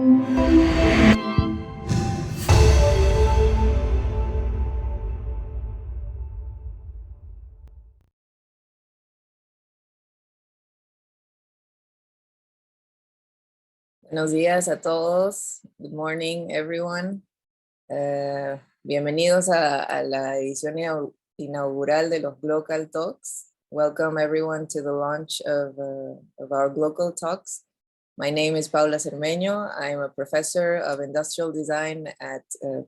Buenos días a todos. Good morning, everyone. Bienvenidos a la edición inaugural de los Glocal Talks. Welcome everyone to the launch of our Glocal Talks. My name is Paula Cermeño. I'm a professor of industrial design at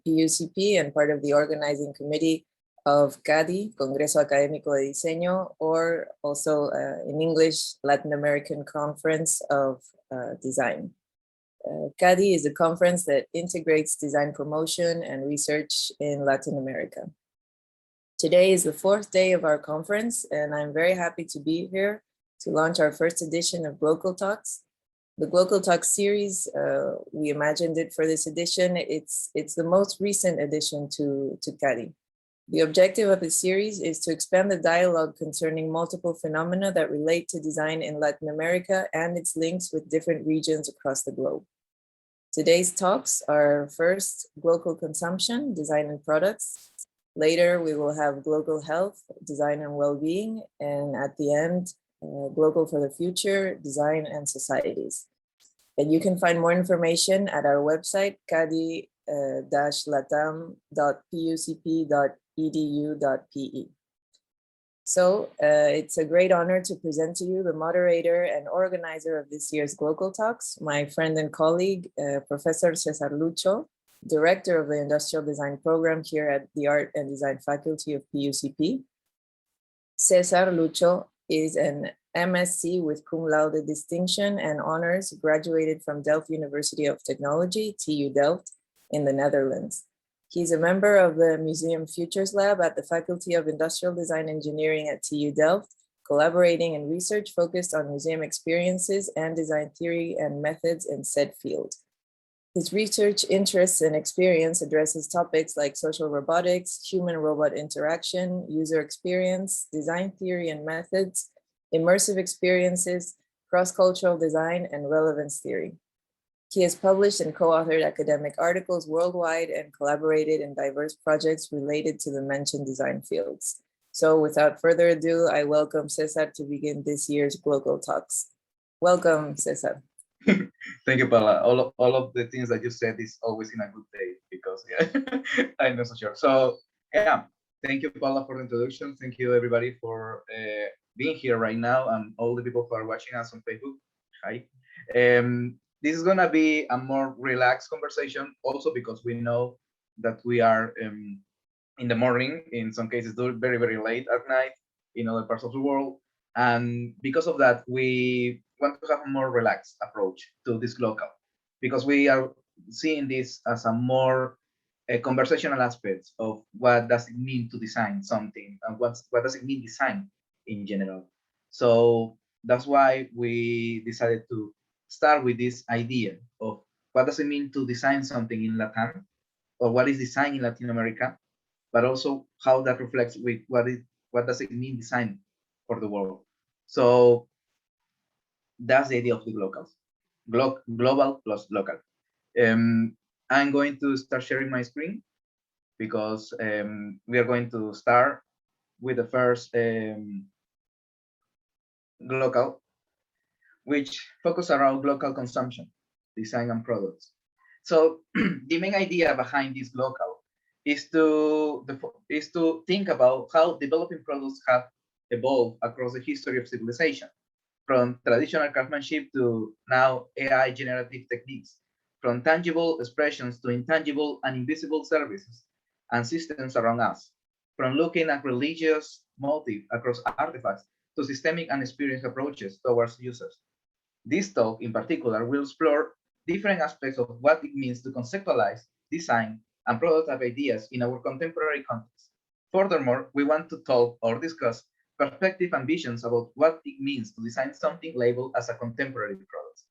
PUCP and part of the organizing committee of CADi, Congreso Académico de Diseño, or also in English, Latin American Conference of Design. CADi is a conference that integrates design promotion and research in Latin America. Today is the fourth day of our conference, and I'm very happy to be here to launch our first edition of Glocal Talks. The Glocal Talks series, we imagined it for this edition. It's the most recent addition to CADi. The objective of the series is to expand the dialogue concerning multiple phenomena that relate to design in Latin America and its links with different regions across the globe. Today's talks are first Glocal Consumption, Design and Products. Later, we will have Glocal Health, Design and Well-being, and at the end, Glocal for the Future, Design and Societies. And you can find more information at our website, cadi-latam.pucp.edu.pe. So it's a great honor to present to you the moderator and organizer of this year's Glocal Talks, my friend and colleague, Professor Cesar Lucho, director of the Industrial Design Program here at the Art and Design Faculty of PUCP. Cesar Lucho is an MSc with cum laude distinction and honors, graduated from Delft University of Technology, TU Delft, in the Netherlands. He's a member of the Museum Futures Lab at the Faculty of Industrial Design Engineering at TU Delft, collaborating in research focused on museum experiences and design theory and methods in said field. His research interests and experience addresses topics like social robotics, human-robot interaction, user experience, design theory and methods, immersive experiences, cross-cultural design, and relevance theory. He has published and co-authored academic articles worldwide and collaborated in diverse projects related to the mentioned design fields. So without further ado, I welcome Cesar to begin this year's Glocal Talks. Welcome, Cesar. Thank you, Paula. All of the things that you said is always in a good day because yeah, I'm not so sure. So yeah, thank you, Paula, for the introduction. Thank you, everybody, for being here right now, and all the people who are watching us on Facebook. Hi. This is gonna be a more relaxed conversation, also because we know that we are in the morning, in some cases very, very late at night in other parts of the world. And because of that, we want to have a more relaxed approach to this Glocal, because we are seeing this as a more conversational aspect of what does it mean to design something, and what does it mean design in general. So that's why we decided to start with this idea of what does it mean to design something in Latin, or what is design in Latin America, but also how that reflects with what does it mean design for the world. So that's the idea of the Glocals, global plus local. I'm going to start sharing my screen because we are going to start with the first Glocal, which focus around local consumption, design and products. So the main idea behind this Glocal is to think about how developing products have evolved across the history of civilization, from traditional craftsmanship to now AI generative techniques, from tangible expressions to intangible and invisible services and systems around us, from looking at religious motive across artifacts to systemic and experienced approaches towards users. This talk in particular will explore different aspects of what it means to conceptualize, design, and prototype ideas in our contemporary context. Furthermore, we want to talk or discuss perspective and visions about what it means to design something labeled as a contemporary product.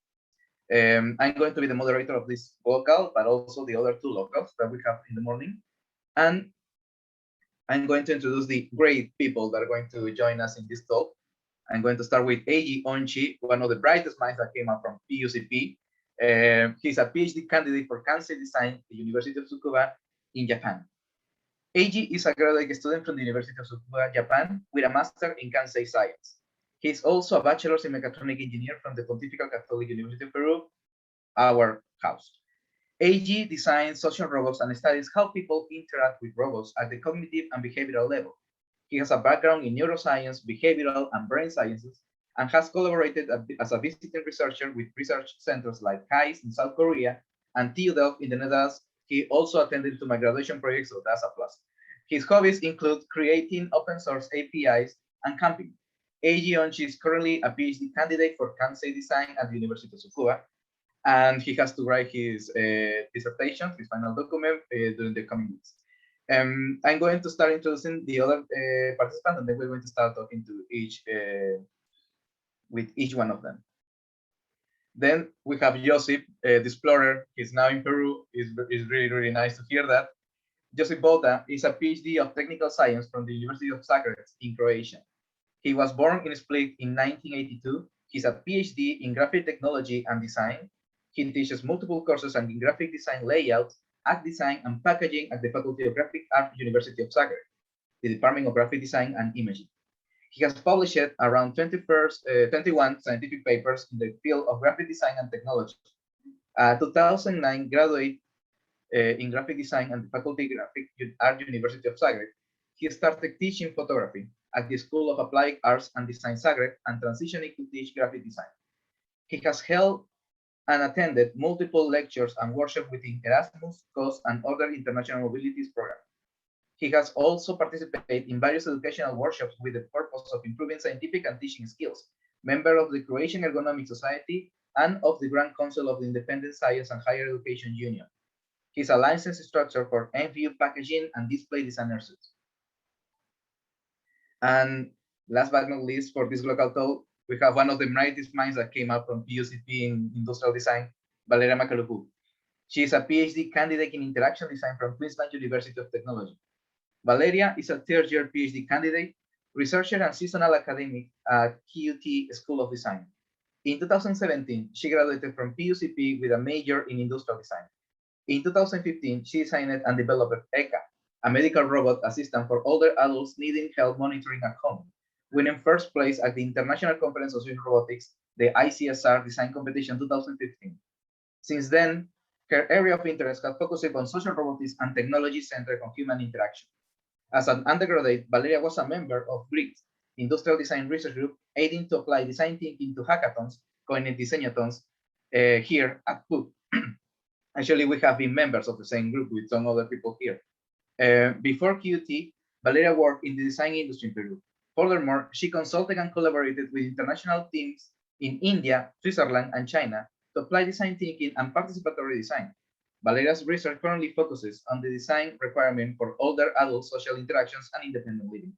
I'm going to be the moderator of this Glocal, but also the other two locals that we have in the morning. And I'm going to introduce the great people that are going to join us in this talk. I'm going to start with Eiji Onchi, one of the brightest minds that came up from PUCP. He's a PhD candidate for Kansei Design at the University of Tsukuba in Japan. Eiji is a graduate student from the University of Tsukuba, Japan, with a master in Kansei Science. He's also a bachelor's in mechatronic engineer from the Pontifical Catholic University of Peru, our house. Eiji designs social robots and studies how people interact with robots at the cognitive and behavioral level. He has a background in neuroscience, behavioral, and brain sciences, and has collaborated as a visiting researcher with research centers like CADi in South Korea and TU Delft in the Netherlands. He also attended to my graduation project, so that's a plus. His hobbies include creating open source APIs and camping. Eiji Onchi is currently a PhD candidate for Kansei Design at the University of Tsukuba, and he has to write his dissertation, his final document, during the coming weeks. I'm going to start introducing the other participants, and then we're going to start talking to with each one of them. Then we have Josip, the explorer. He's now in Peru. It's really, really nice to hear that. Josip Bota is a PhD of technical science from the University of Zagreb in Croatia. He was born in Split in 1982. He's a PhD in graphic technology and design. He teaches multiple courses in graphic design layout, act design, and packaging at the Faculty of Graphic Art, University of Zagreb, the Department of Graphic Design and Imaging. He has published around 21 scientific papers in the field of graphic design and technology. 2009 graduate in graphic design at the Faculty of Graphic Art, University of Zagreb. He started teaching photography at the School of Applied Arts and Design Zagreb and transitioning to teach graphic design. He has held and attended multiple lectures and workshops within Erasmus, COS, and other international mobilities programs. He has also participated in various educational workshops with the purpose of improving scientific and teaching skills, member of the Croatian Ergonomic Society and of the Grand Council of the Independent Science and Higher Education Union. He's a licensed instructor for MVU packaging and display designer suits. And last but not least, for this Glocal talk, we have one of the brightest minds that came out from PUCP in industrial design, Valeria Macalupu. She is a PhD candidate in interaction design from Queensland University of Technology. Valeria is a third-year PhD candidate, researcher and seasonal academic at QUT School of Design. In 2017, she graduated from PUCP with a major in industrial design. In 2015, she designed and developed ECA, a medical robot assistant for older adults needing health monitoring at home, winning first place at the International Conference of Social Robotics, the ICSR Design Competition 2015. Since then, her area of interest has focused on social robotics and technology centered on human interaction. As an undergraduate, Valeria was a member of GRIT, Industrial Design Research Group, aiding to apply design thinking to hackathons, coined Diseñathons, here at PUC. Actually, we have been members of the same group with some other people here. Before QT, Valeria worked in the design industry in Peru. Furthermore, she consulted and collaborated with international teams in India, Switzerland, and China to apply design thinking and participatory design. Valeria's research currently focuses on the design requirement for older adult social interactions and independent living.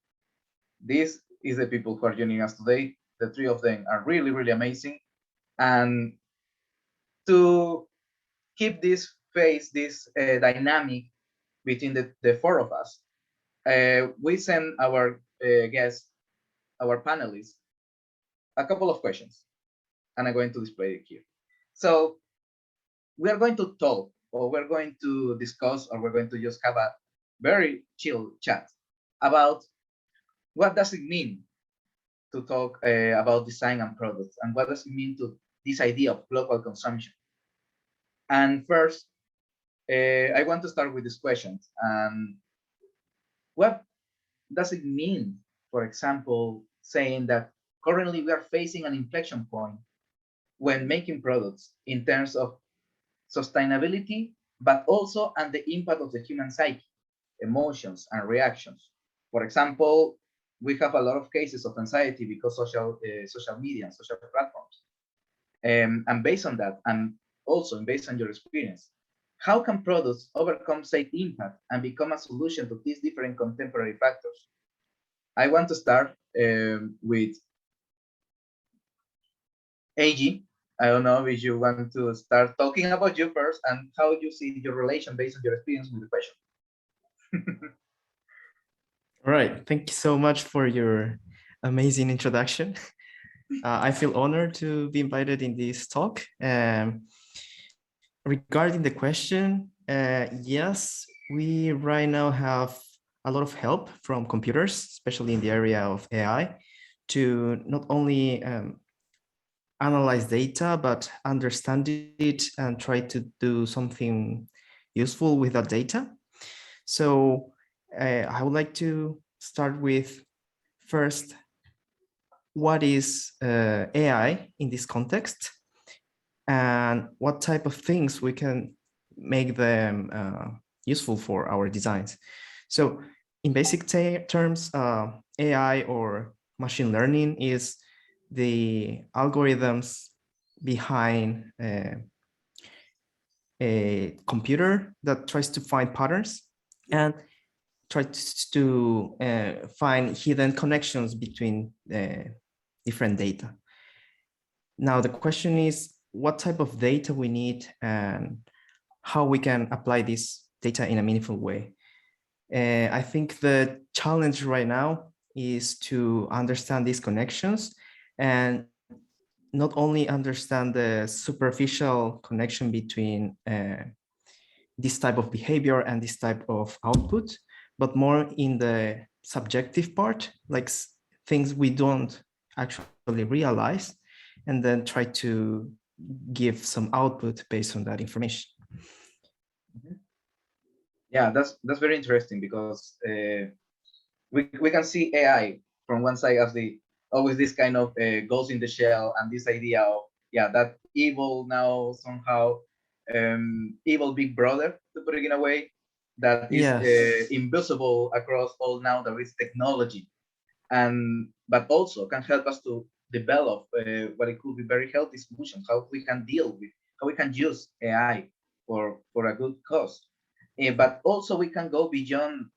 This is the people who are joining us today. The three of them are really, really amazing. And to keep this phase, this dynamic between the four of us, we send our guests, our panelists, a couple of questions, and I'm going to display it here. So we are going to talk, or we're going to discuss, or we're going to just have a very chill chat about what does it mean to talk about design and products, and what does it mean to this idea of global consumption. And first, I want to start with this question. What does it mean, for example, saying that currently we are facing an inflection point when making products in terms of sustainability, but also on the impact of the human psyche, emotions, and reactions. For example, we have a lot of cases of anxiety because social media and social platforms. And based on that, and also based on your experience, how can products overcome said impact and become a solution to these different contemporary factors? I want to start with Eiji. I don't know if you want to start talking about you first and how you see your relation based on your experience with the question. All right, thank you so much for your amazing introduction. I feel honored to be invited in this talk. regarding the question, yes, we right now have a lot of help from computers, especially in the area of AI, to not only analyze data, but understand it and try to do something useful with that data. So I would like to start with first, what is AI in this context, and what type of things we can make them useful for our designs. So in basic terms, AI or machine learning is the algorithms behind a computer that tries to find patterns and tries to find hidden connections between different data. Now, the question is what type of data we need and how we can apply this data in a meaningful way. I think the challenge right now is to understand these connections and not only understand the superficial connection between this type of behavior and this type of output, but more in the subjective part, like things we don't actually realize, and then try to give some output based on that information. Yeah, that's very interesting because we can see AI from one side as the always this kind of ghost in the shell, and this idea of that evil now somehow evil big brother, to put it in a way, that is Yes. invisible across all now there is technology, and but also can help us to develop what it could be very healthy solutions, how we can deal with, how we can use AI for a good cause. But also we can go beyond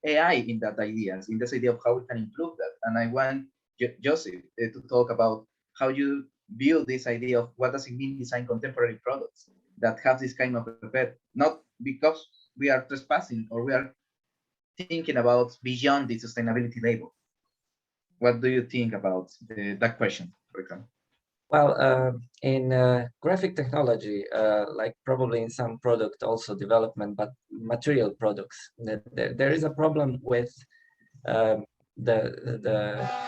AI in that ideas, in this idea of how we can improve that. And I want Joseph to talk about how you view this idea of what does it mean design contemporary products that have this kind of effect, not because we are trespassing or we are thinking about beyond the sustainability label. What do you think about that question, for example? Well, in graphic technology, like probably in some product also development, but material products, there is a problem with the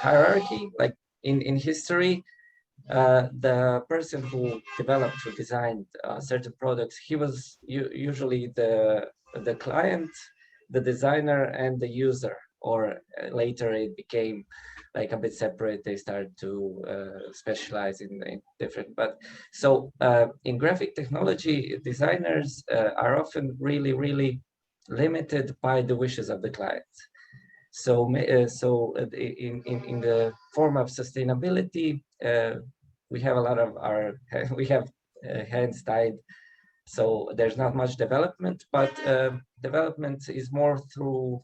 hierarchy. Like in history, the person who developed, who designed certain products, he was usually the client, the designer, and the user. Or later it became like a bit separate. They started to specialize in different. But so in graphic technology, designers are often really limited by the wishes of the client. So in the form of sustainability, we have a lot of our we have hands tied. So there's not much development, but development is more through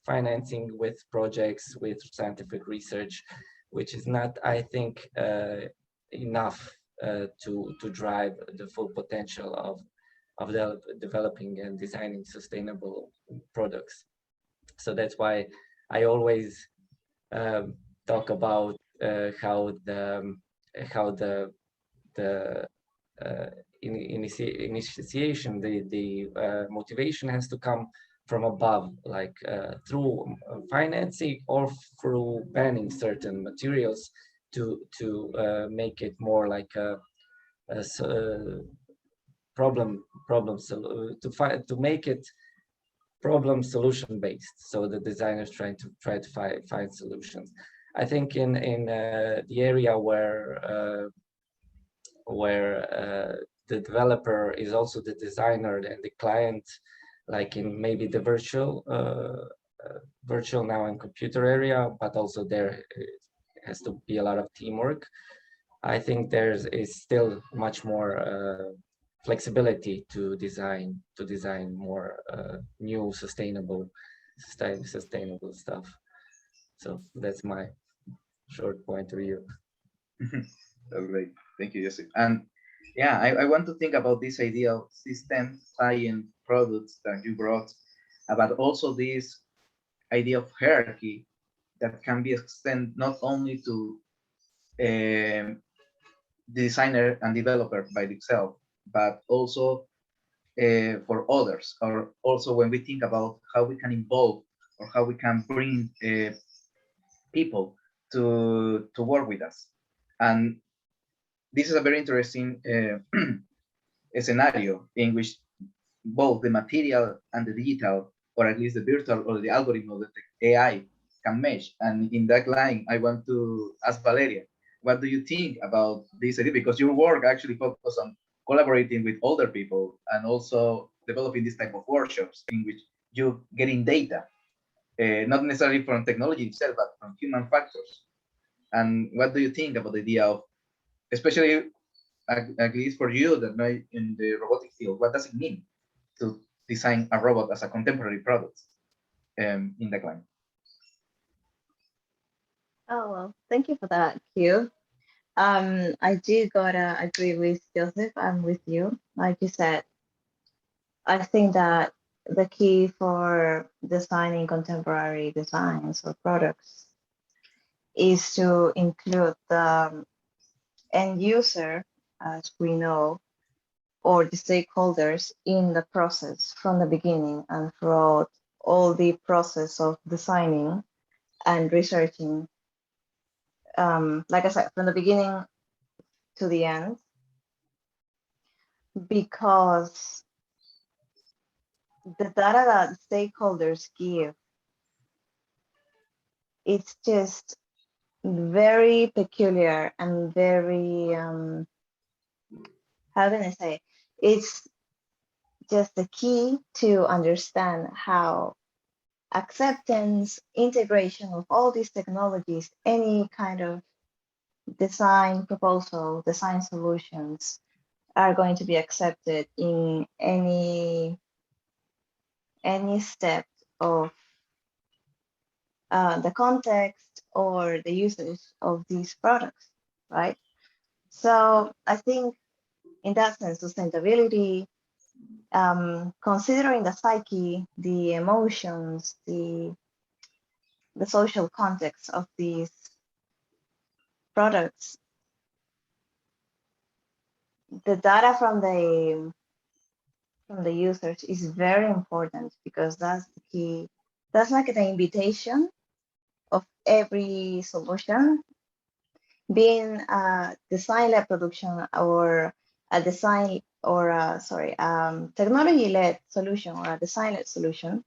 financing with projects, with scientific research, which is not, I think, enough to drive the full potential of developing and designing sustainable products. So that's why I always talk about how the initiation, the motivation has to come from above, like through financing or through banning certain materials to make it more like a to make it problem solution based. So the designers try to find solutions. I think in the area where the developer is also the designer and the client, like in maybe the virtual now in computer area, but also there has to be a lot of teamwork. I think is still much more flexibility to design more new sustainable stuff. So that's my short point of view. That's great. Thank you, Joseph. And yeah, I want to think about this idea of system science products that you brought, but also this idea of hierarchy that can be extended not only to the designer and developer by themselves, but also for others, or also when we think about how we can involve or how we can bring people to work with us. And this is a very interesting scenario in which both the material and the digital, or at least the virtual or the algorithm or the AI can mesh. And in that line, I want to ask Valeria, what do you think about this idea? Because your work actually focuses on collaborating with other people and also developing this type of workshops in which you getting data, not necessarily from technology itself, but from human factors. And what do you think about the idea of, especially at least for you that know in the robotic field, what does it mean to design a robot as a contemporary product in the client? Oh, well, thank you for that, Q. I do gotta agree with Joseph. I'm with you. Like you said, I think that the key for designing contemporary designs or products is to include the end user, as we know, or the stakeholders in the process from the beginning and throughout all the process of designing and researching. Like I said, from the beginning to the end, because the data that stakeholders give, it's just very peculiar and very, how can I say, it's just the key to understand how acceptance, integration of all these technologies, any kind of design proposal, design solutions are going to be accepted in any step of the context or the usage of these products, right? So I think in that sense, sustainability, considering the psyche, the emotions, the social context of these products, the data from the users is very important, because that's the key. That's like the invitation of every solution, being a design-led production or a design or a, sorry, technology-led solution or a design-led solution.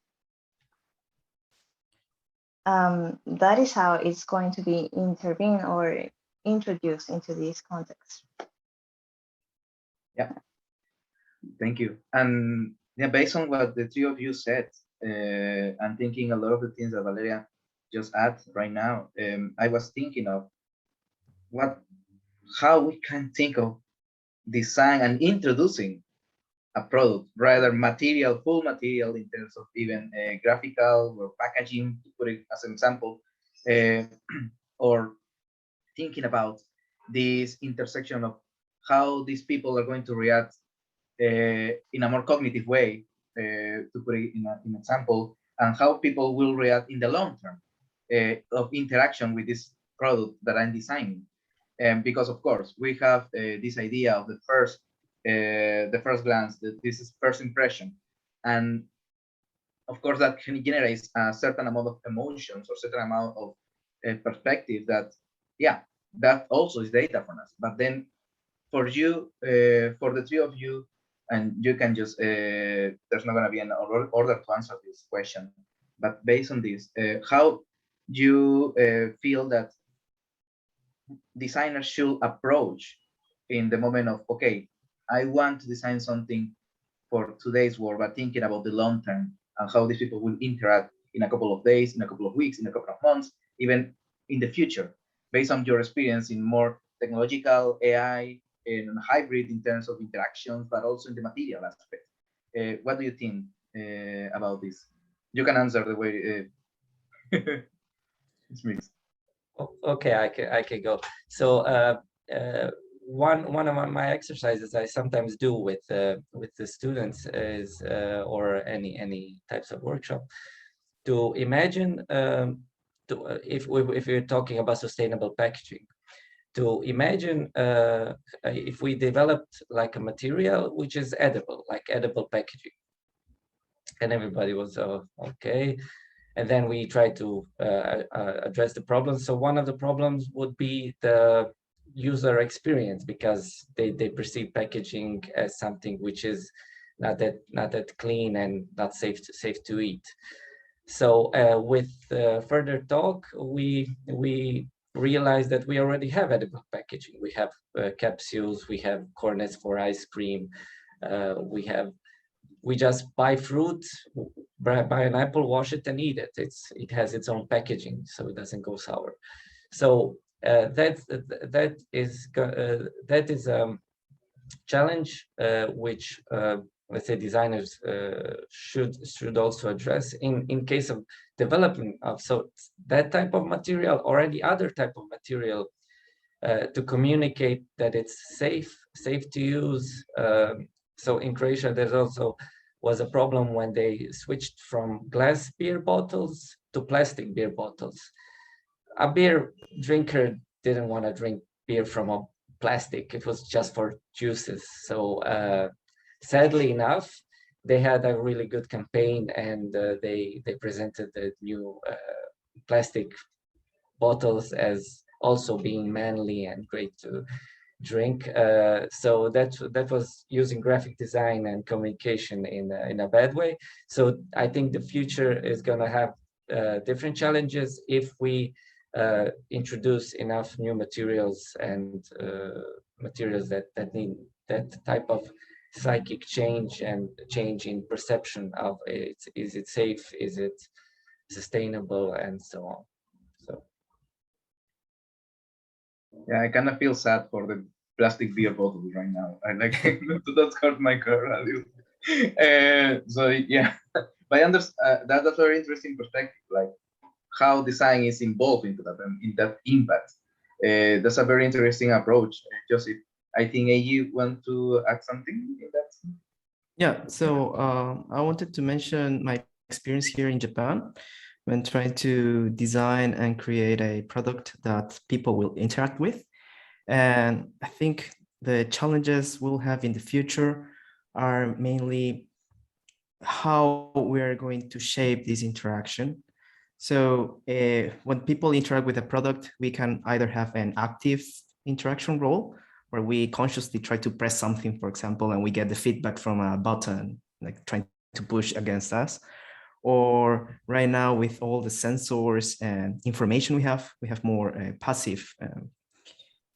That is how it's going to be intervened or introduced into this context. Yeah, thank you. And yeah, based on what the three of you said, I'm thinking a lot of the things that Valeria just add right now. I was thinking of how we can think of design and introducing a product, rather material, full material in terms of even graphical or packaging, to put it as an example, or thinking about this intersection of how these people are going to react in a more cognitive way, to put it in an example, and how people will react in the long term of interaction with this product that I'm designing. Because of course we have this idea of the first glance, that this is first impression, and of course that can generate a certain amount of emotions or certain amount of perspective that, yeah, that also is data for us. But then for you, for the three of you, and you can just, there's not going to be an order to answer this question, but based on this, how you feel that designers should approach in the moment of, okay, I want to design something for today's world, but thinking about the long term and how these people will interact in a couple of days, in a couple of weeks, in a couple of months, even in the future, based on your experience in more technological AI and hybrid in terms of interactions, but also in the material aspect. What do you think about this? You can answer the way it's mixed. Okay, I can go. So one of my exercises I sometimes do with the students is or any types of workshop, to imagine if we're talking about sustainable packaging, to imagine if we developed like a material which is edible, like edible packaging. And everybody was okay. And then we tried to address the problem. So one of the problems would be the user experience, because they perceive packaging as something which is not that clean and not safe to eat. So with further talk, we realized that we already have edible packaging. We have capsules, we have cornets for ice cream, we just buy fruit, buy an apple, wash it, and eat it. It has its own packaging, so it doesn't go sour. So that is a challenge which let's say designers should also address in case of development of that type of material or any other type of material, to communicate that it's safe to use. So in Croatia, there's also was a problem when they switched from glass beer bottles to plastic beer bottles. A beer drinker didn't want to drink beer from a plastic. It was just for juices. So sadly enough, they had a really good campaign, and they presented the new plastic bottles as also being manly and great to drink. So that was using graphic design and communication in a bad way. So I think the future is going to have different challenges if we introduce enough new materials and materials that need that type of psychic change and change in perception of it. Is it safe? Is it sustainable? And so on. So. Yeah, I kind of feel sad for the plastic beer bottles right now. I like that's hurt my car a little. So yeah, but I understand that's a very interesting perspective, like how design is involved into that and in that impact. That's a very interesting approach, Joseph. I think you want to add something in that. Yeah, so I wanted to mention my experience here in Japan when trying to design and create a product that people will interact with. And I think the challenges we'll have in the future are mainly how we are going to shape this interaction. So when people interact with a product, we can either have an active interaction role where we consciously try to press something, for example, and we get the feedback from a button, like trying to push against us. Or right now with all the sensors and information we have more passive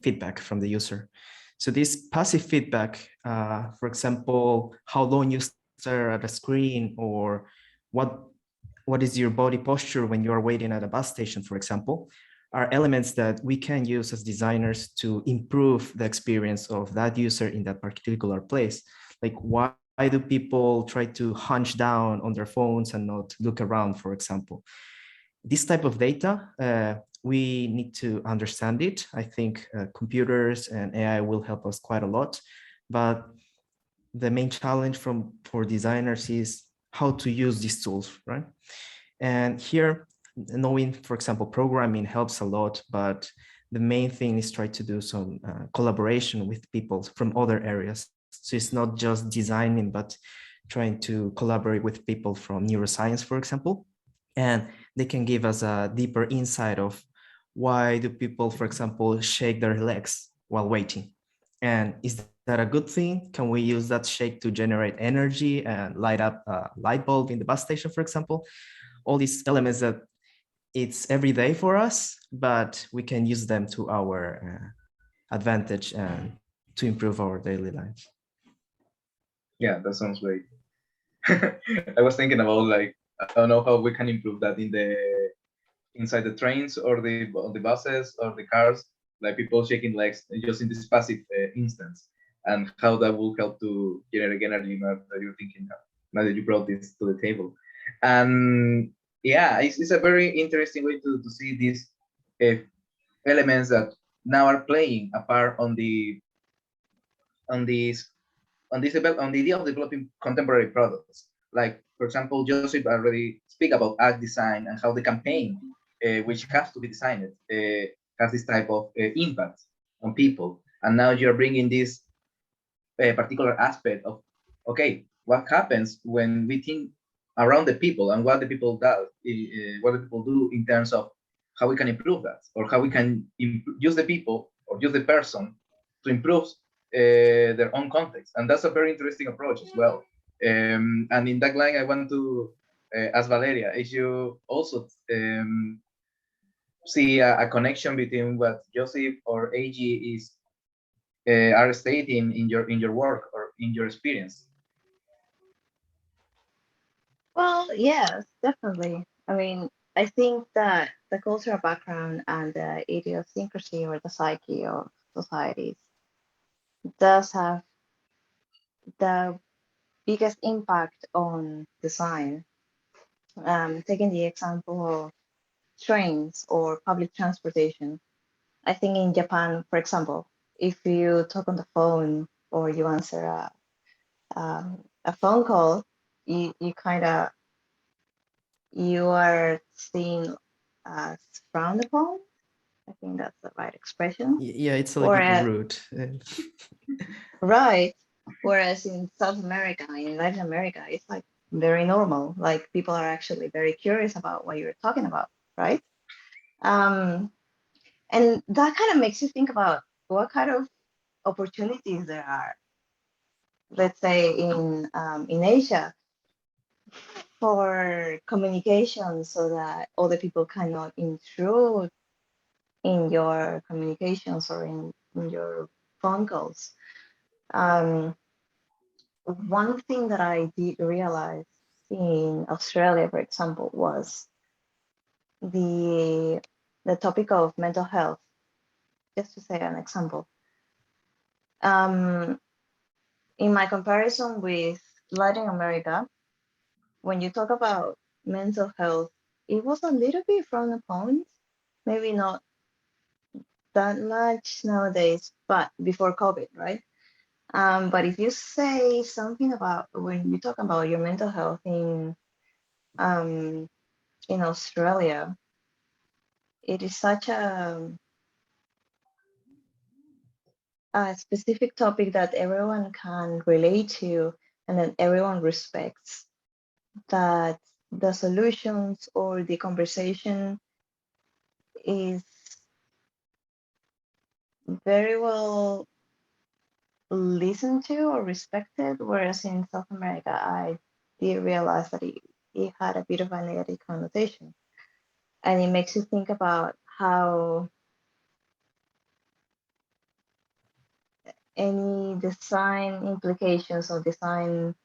feedback from the user. So this passive feedback, for example, how long you stare at a screen, or what is your body posture when you are waiting at a bus station, for example, are elements that we can use as designers to improve the experience of that user in that particular place. Like why do people try to hunch down on their phones and not look around, for example? This type of data, we need to understand it. I think computers and AI will help us quite a lot, but the main challenge for designers is how to use these tools, right? And here, knowing, for example, programming helps a lot, but the main thing is try to do some collaboration with people from other areas. So it's not just designing, but trying to collaborate with people from neuroscience, for example, and they can give us a deeper insight of why do people, for example, shake their legs while waiting? And is that a good thing? Can we use that shake to generate energy and light up a light bulb in the bus station, for example? All these elements that it's every day for us, but we can use them to our advantage and to improve our daily lives. Yeah, that sounds great. I was thinking about like, I don't know how we can improve that inside the trains or the buses or the cars, like people shaking legs just in this passive instance, and how that will help to generate energy that you're thinking of, now that you brought this to the table. And yeah, it's a very interesting way to see these elements that now are playing a part on the idea of developing contemporary products. Like, for example, Joseph already speak about ad design and how the campaign, which has to be designed, has this type of impact. on people, and now you're bringing this particular aspect of, okay, what happens when we think around the people and what the people do in terms of how we can improve that, or how we can use the people or use the person to improve their own context. And that's a very interesting approach as well. And in that line, I want to ask Valeria, if you also see a connection between what Joseph or AG are stating in your work or in your experience. Well, yes, definitely. I mean, I think that the cultural background and the idiosyncrasy or the psyche of societies does have the biggest impact on design. Taking the example of trains or public transportation, I think in Japan, for example, if you talk on the phone or you answer a phone call, you kind of you are seen as frowned upon. I think that's the right expression. Yeah, it's a little bit rude. Right. Whereas in South America, in Latin America, it's like very normal. Like people are actually very curious about what you're talking about, right? And that kind of makes you think about what kind of opportunities there are. Let's say in Asia for communication, so that other people cannot intrude in your communications or in your phone calls. One thing that I did realize in Australia, for example, was the topic of mental health. Just to say an example, in my comparison with Latin America, when you talk about mental health, it was a little bit frowned upon. Maybe not that much nowadays, but before COVID, right? But if you say something about when you talk about your mental health in Australia, it is such a specific topic that everyone can relate to and that everyone respects, that the solutions or the conversation is very well listened to or respected, whereas in South America, I did realize that it had a bit of a negative connotation. And it makes you think about how any design implications or design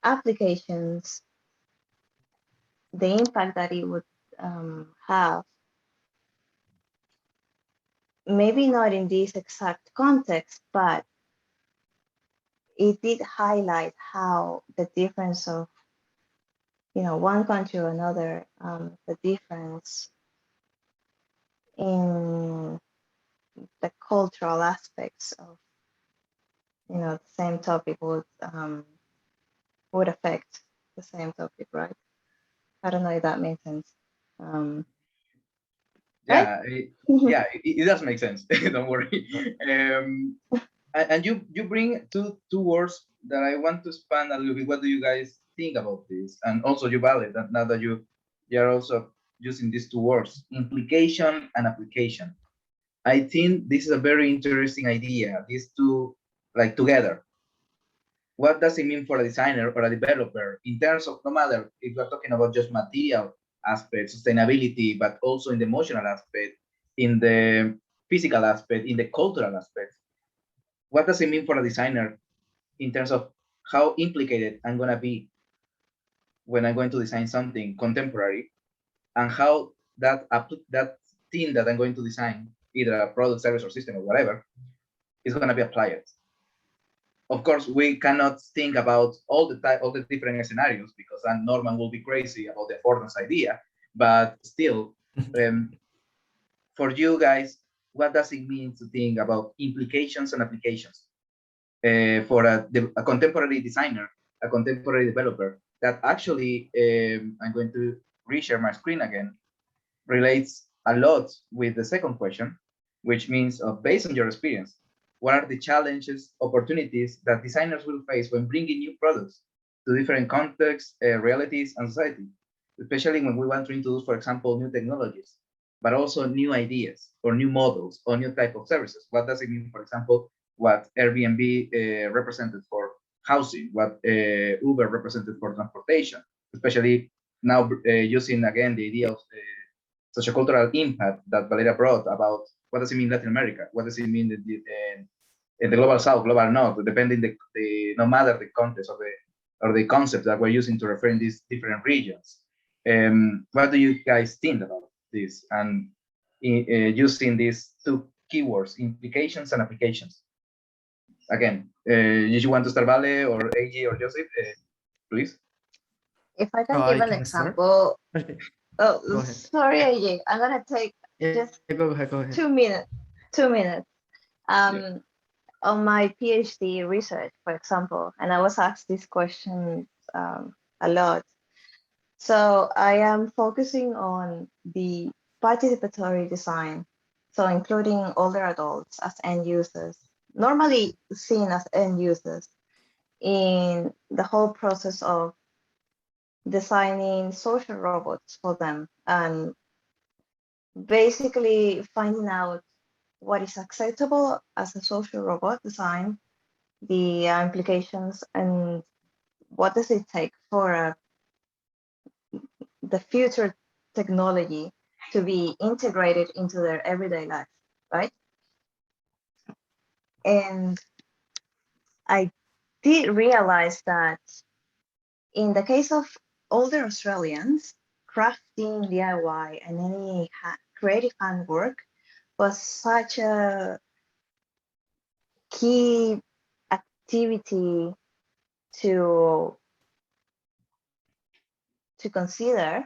applications, the impact that it would have, maybe not in this exact context, but it did highlight how the difference of one country or another, the difference in the cultural aspects of the same topic would affect the same topic, right? I don't know if that makes sense. Yeah, it does make sense. Don't worry. And you bring two words that I want to expand a little bit. What do you guys think about this? And also, you valid that now that you are also using these two words, implication and application. I think this is a very interesting idea. These two, like, together. What does it mean for a designer or a developer in terms of, no matter if we're talking about just material aspect, sustainability, but also in the emotional aspect, in the physical aspect, in the cultural aspect? What does it mean for a designer in terms of how implicated I'm going to be when I'm going to design something contemporary, and how that thing that I'm going to design, either a product, service, or system, or whatever, is going to be applied? Of course, we cannot think about all the different scenarios, because then Norman will be crazy about the affordance idea. But still, for you guys, what does it mean to think about implications and applications for a contemporary designer, a contemporary developer, that actually, I'm going to reshare my screen again, relates a lot with the second question, which means based on your experience, what are the challenges, opportunities that designers will face when bringing new products to different contexts, realities, and society, especially when we want to introduce, for example, new technologies, but also new ideas or new models or new type of services. What does it mean, for example, what Airbnb represented for housing, what Uber represented for transportation, especially now using again the idea of sociocultural impact that Valeria brought about what does it mean Latin America, what does it mean in the global south, global north, depending no matter the context or the concept that we're using to refer in these different regions. What do you guys think about this and using these two keywords, implications and applications? Again, did you want to start, Vale, or AJ, or Joseph? Please. If I can Oh, give I an can start? example. Okay. Oh, Go ahead. sorry, AJ. I'm gonna take Yeah, just go ahead. 2 minutes. 2 minutes. On my PhD research, for example, and I was asked this question a lot. So I am focusing on the participatory design, so including older adults as end users, normally seen as end users in the whole process of designing social robots for them and basically finding out what is acceptable as a social robot design, the implications, and what does it take for the future technology to be integrated into their everyday life, right? And I did realize that in the case of older Australians, crafting, DIY, and any creative handwork was such a key activity to consider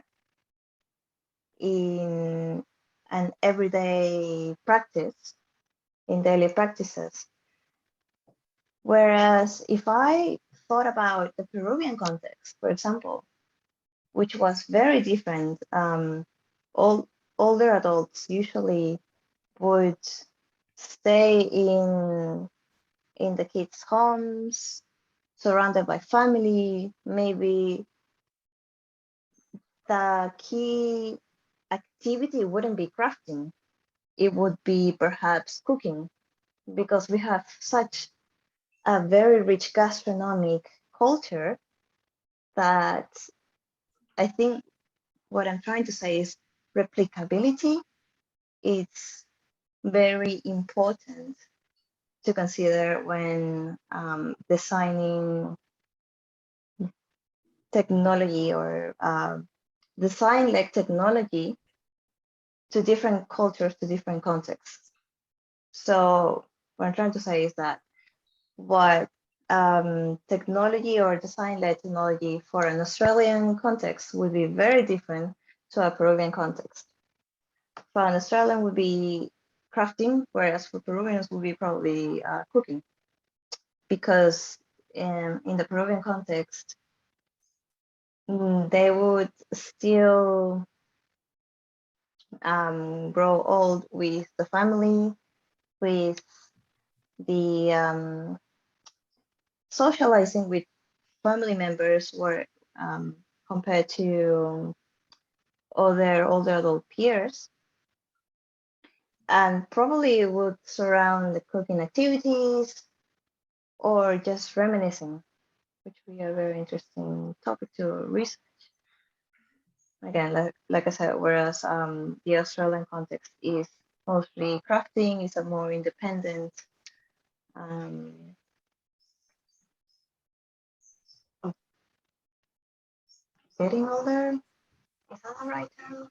in an everyday practice, in daily practices. Whereas if I thought about the Peruvian context, for example, which was very different, older adults usually would stay in the kids' homes, surrounded by family. Maybe the key activity wouldn't be crafting, it would be perhaps cooking, because we have such a very rich gastronomic culture that I think what I'm trying to say is replicability. It's very important to consider when designing technology or design like technology to different cultures, to different contexts. So what I'm trying to say is that what technology or design-led technology for an Australian context would be very different to a Peruvian context. For an Australian would be crafting, whereas for Peruvians would be probably cooking. Because in the Peruvian context, they would still grow old with the family, with the socializing with family members were compared to other older adult peers, and probably would surround the cooking activities or just reminiscing, which would be a very interesting topic to research. Again, like I said, whereas the Australian context is mostly crafting, is a more independent getting older. Is that the right term?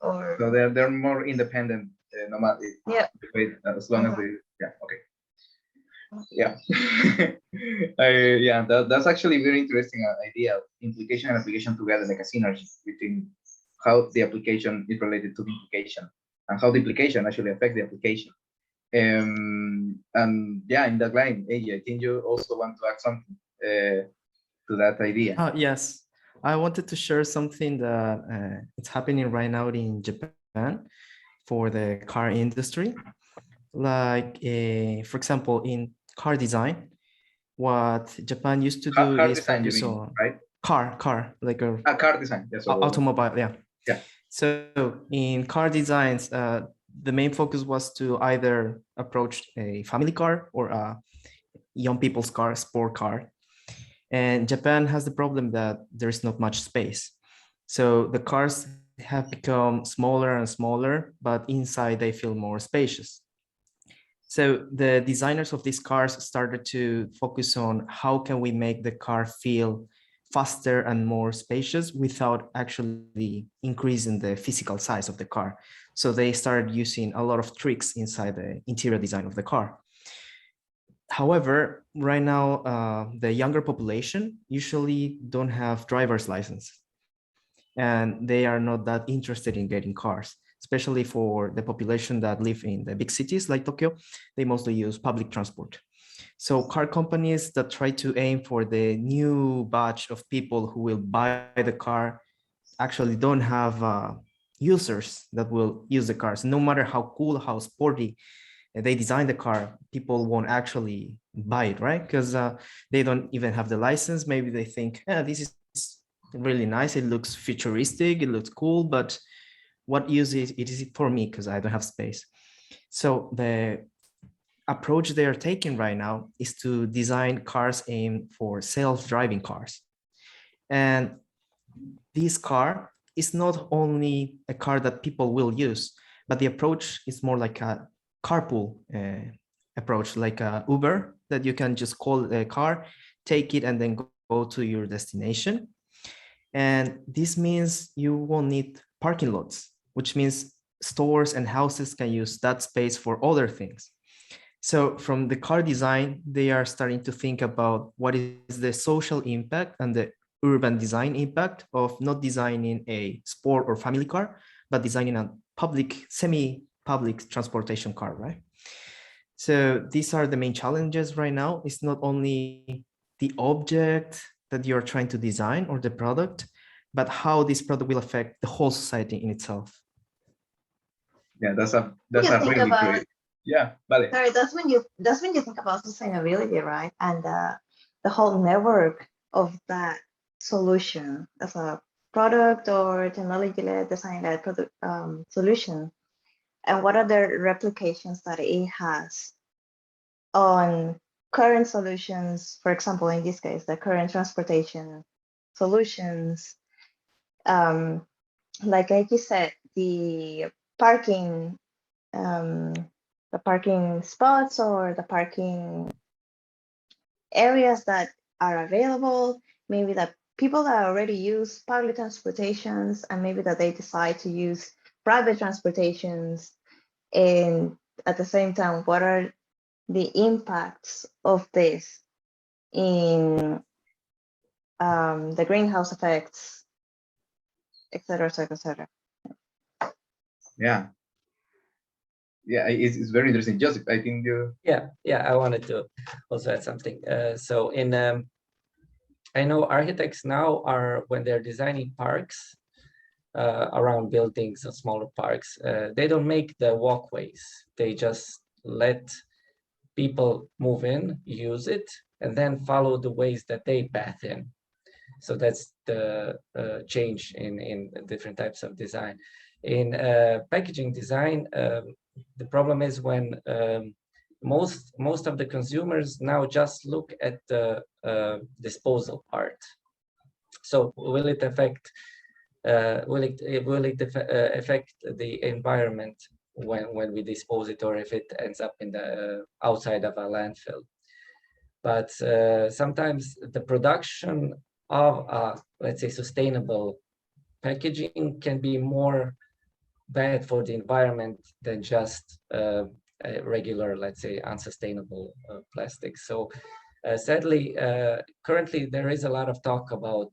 Or so they're more independent, no matter yeah, as long as they okay. Yeah, that's actually a very interesting idea. Implication and application together, like a synergy between how the application is related to the implication and how the implication actually affects the application. And yeah, in that line, AJ, I think you also want to add something to that idea. Yes, I wanted to share something that it's happening right now in Japan. for the car industry. Like, for example, in car design, what Japan used to do Car is design, you focus mean, on right? like a Car design. Yeah, so, automobile, yeah. yeah. So in car designs, the main focus was to either approach a family car or a young people's car, sport car. And Japan has the problem that there's not much space. So the cars have become smaller and smaller, but inside they feel more spacious. So the designers of these cars started to focus on how can we make the car feel faster and more spacious without actually increasing the physical size of the car. So they started using a lot of tricks inside the interior design of the car. However, right now, the younger population usually don't have driver's license, and they are not that interested in getting cars, especially for the population that live in the big cities like Tokyo. They mostly use public transport. So car companies that try to aim for the new batch of people who will buy the car actually don't have users that will use the cars. No matter how cool, how sporty they design the car, people won't actually buy it, right? Because they don't even have the license. Maybe they think, this is really nice. It looks futuristic. It looks cool, but what use is it for me? Because I don't have space. So the approach they are taking right now is to design cars aimed for self-driving cars. And this car is not only a car that people will use, but the approach is more like a carpool approach, like a Uber, that you can just call a car, take it, and then go to your destination. And this means you won't need parking lots, which means stores and houses can use that space for other things. So from the car design, they are starting to think about what is the social impact and the urban design impact of not designing a sport or family car, but designing a public, semi-public transportation car, right? So these are the main challenges right now. It's not only the object that you're trying to design or the product, but how this product will affect the whole society in itself. Yeah, that's You a think really about- great. Yeah, vale. Sorry, that's when you think about sustainability, right? And the whole network of that solution as a product or technology-led, design-led product solution, and what are the replications that it has on current solutions. For example, in this case, the current transportation solutions. Like you said, the parking spots or the parking areas that are available, maybe that people that already use public transportations and maybe that they decide to use private transportations, and at the same time, what are the impacts of this in the greenhouse effects, et cetera, et cetera, et cetera. Yeah. Yeah, it's very interesting. Joseph, I think you. Yeah, I wanted to also add something. So in I know architects now are, when they're designing parks around buildings or smaller parks, they don't make the walkways. They just let people move in, use it, and then follow the ways that they path in. So that's the change in different types of design. In packaging design, the problem is when most of the consumers now just look at the disposal part. So will it affect affect the environment when we dispose it, or if it ends up in the outside of a landfill? But sometimes the production of let's say sustainable packaging can be more bad for the environment than just regular, let's say, unsustainable plastic. So sadly, currently there is a lot of talk about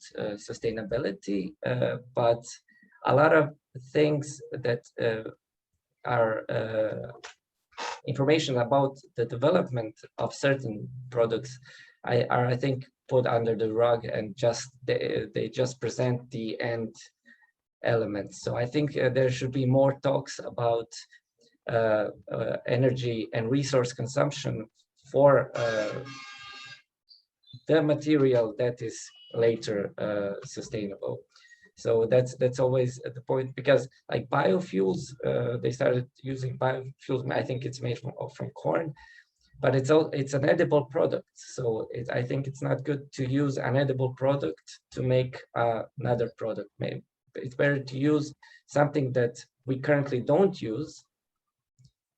sustainability, but a lot of things that are information about the development of certain products are, I think, put under the rug, and just they just present the end elements. So I think there should be more talks about energy and resource consumption for the material that is later sustainable. So that's always the point, because like biofuels, they started using biofuels. I think it's made from corn, but it's an edible product. So I think it's not good to use an edible product to make another product. Maybe it's better to use something that we currently don't use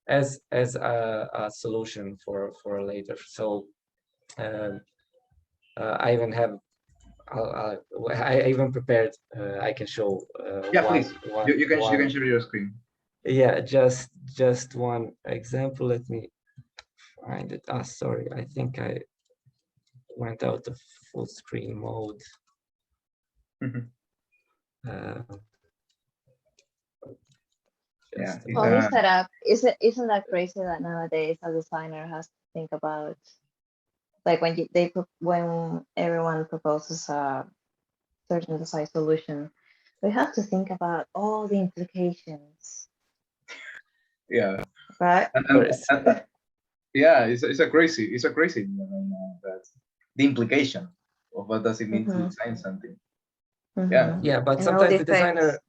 as a solution for later. So I even have. I even prepared. I can show. Yeah, please. You can share your screen. Yeah, just one example. Let me find it. Ah, sorry. I think I went out of full screen mode. Yeah. Well, you set up. Isn't that crazy that nowadays a designer has to think about, like when everyone proposes a certain design solution, we have to think about all the implications. Yeah. Right. Yeah, it's a crazy that the implication of what does it mean to design something. Yeah. Yeah, but And sometimes the designer,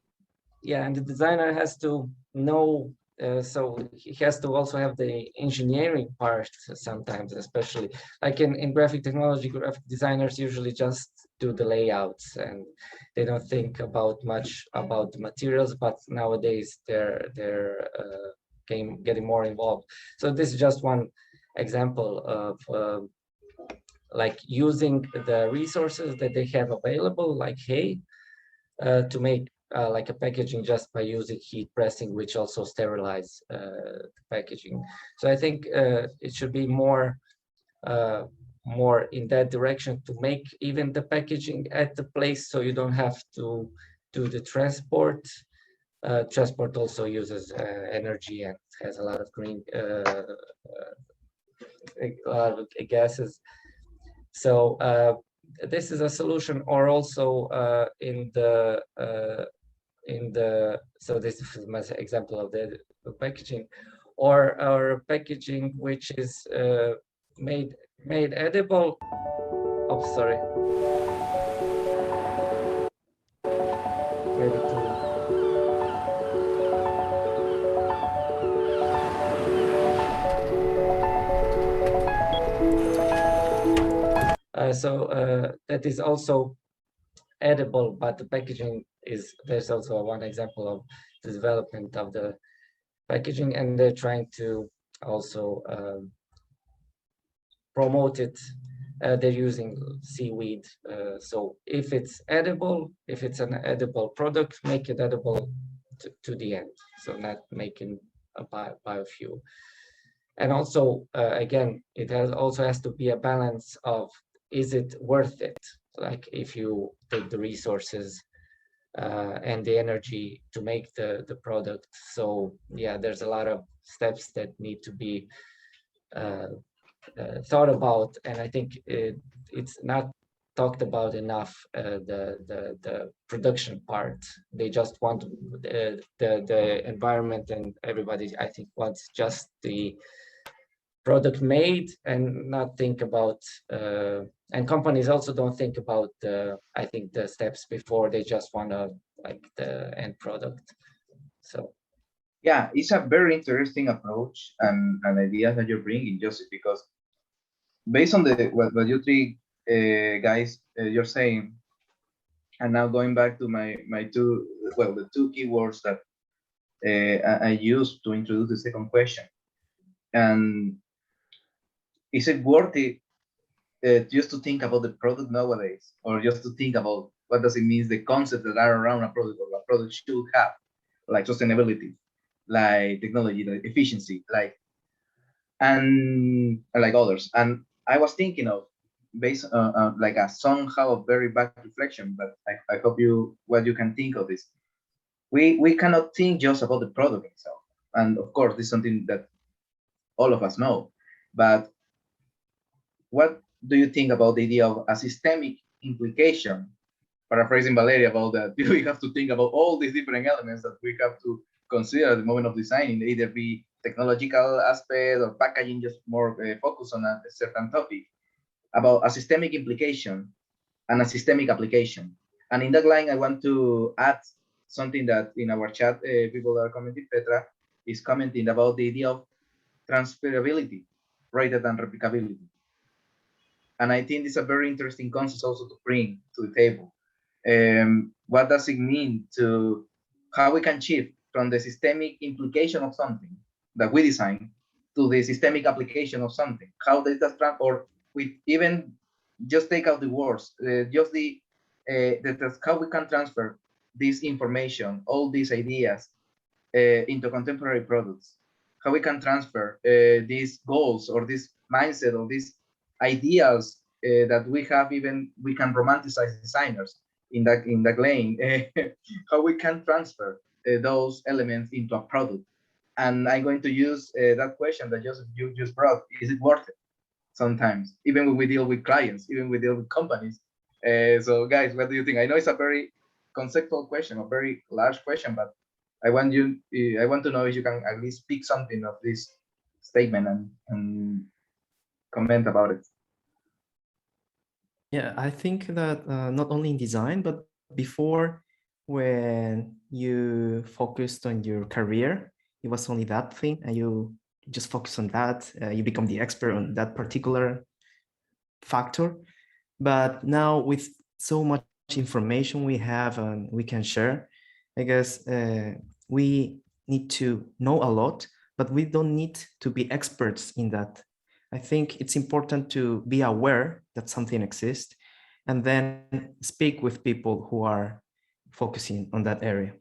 and the designer has to know. So he has to also have the engineering part sometimes, especially like in graphic technology. Graphic designers usually just do the layouts and they don't think about much about the materials. But nowadays they're getting more involved. So this is just one example of like using the resources that they have available, like hay, to make like a packaging just by using heat pressing, which also sterilize the packaging. So I think it should be more in that direction to make even the packaging at the place, so you don't have to do the transport. Transport also uses energy and has a lot of green a lot of gases. So this is a solution, or also in the so this is my example of the packaging, or packaging which is made edible. Oh, sorry. Maybe that is also edible, but the packaging is, there's also one example of the development of the packaging, and they're trying to also promote it. They're using seaweed. So if it's edible, if it's an edible product, make it edible to the end. So not making a biofuel. And also, again, it also has to be a balance of, is it worth it? Like if you take the resources and the energy to make the product. So yeah, there's a lot of steps that need to be thought about, and I think it's not talked about enough. The production part, they just want the environment, and everybody, I think, wants just the product made and not think about and companies also don't think about I think the steps before. They just want to like the end product. So yeah, it's a very interesting approach and idea that you're bringing, Joseph, because based on what you three guys you're saying, and now going back to my the two keywords that I used to introduce the second question, and is it worth it just to think about the product nowadays, or just to think about what does it mean, the concepts that are around a product, or a product should have, like sustainability, like technology, like efficiency, and like others. And I was thinking of, based like a somehow a very bad reflection, but I hope what you can think of is, we cannot think just about the product itself. And of course, this is something that all of us know, but what do you think about the idea of a systemic implication paraphrasing Valeria about that, we have to think about all these different elements that we have to consider at the moment of designing, either be technological aspect or packaging, just more focus on a certain topic, about a systemic implication and a systemic application. And in that line, I want to add something that in our chat, people are commenting, Petra is commenting about the idea of transferability rather than replicability. And I think it's a very interesting concept also to bring to the table. What does it mean to how we can shift from the systemic implication of something that we design to the systemic application of something? How does that, or with even just take out the words, just that's how we can transfer this information, all these ideas into contemporary products, how we can transfer these goals or this mindset or these ideals that we have, even we can romanticize designers in that lane, how we can transfer those elements into a product. And I'm going to use that question that you just brought. Is it worth it? Sometimes, even when we deal with clients, even we deal with companies. So guys, what do you think? I know it's a very conceptual question, a very large question, but I want to know if you can at least speak something of this statement and comment about it. Yeah, I think that not only in design, but before, when you focused on your career, it was only that thing, and you just focus on that. You become the expert on that particular factor. But now, with so much information we have and we can share, I guess we need to know a lot, but we don't need to be experts in that. I think it's important to be aware that something exists and then speak with people who are focusing on that area.